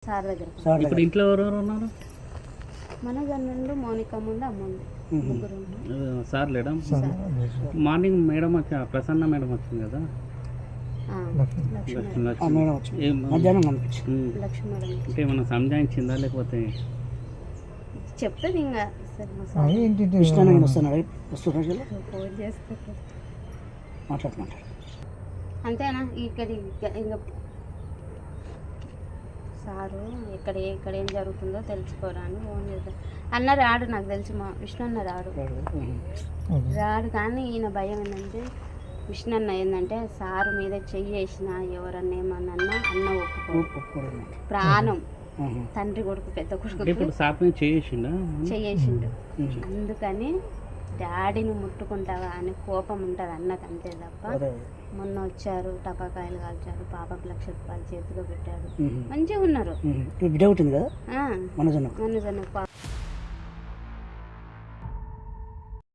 Sir దగ్గర. ఇప్పుడు ఇంట్లో ఎవరెవరు ఉన్నారు? మనోజ్ అన్నుండు, మౌనిక ముందు, అమ్మ ఉంది, ముగ్గురు ఉన్నారు. సార్ లేడా? మార్నింగ్ మేడం వచ్చి ప్రసన్న మేడం వచ్చింది కదా, మధ్యాహ్నం కనిపించింది. లక్ష్మీ మేడం అంటే ఏమన్నా సంజాయించిందా లేకపోతే చెప్తుంది ఇంకా కృష్ణానగర్ వస్తున్నాడు, ఫోన్ చేస్తారు మాట్లాడుతున్నాడు అంతేనా. ఇక్కడ ఇంకా సారు ఇక్కడ ఏం జరుగుతుందో తెలుసుకోరా అని ఫోన్ చేస్తాను. అన్న రాడు, నాకు తెలిసి మా విష్ణు అన్న రాడు. కానీ ఈయన భయం ఏంటంటే, విష్ణు అన్న ఏంటంటే సారు మీద చెయ్యి వేసిన ఎవరన్నా ఏమన్నా అన్న ఒప్పుకోడు. ప్రాణం తండ్రి కొడుకు పెద్ద కొడుకు చెయ్యేసిండు. అందుకని డాడీని ముట్టుకుంటావా అని కోపం ఉంటుంది అన్నకు, అంతే తప్ప. మొన్న వచ్చారు, టపాకాయలు కాల్చారు, పాపకు 1,00,000 రూపాయలు చేతిలో పెట్టాడు, మంచిగా ఉన్నారు. బిడ్డ ఉంటుంది కదా మనోజ్ అన్న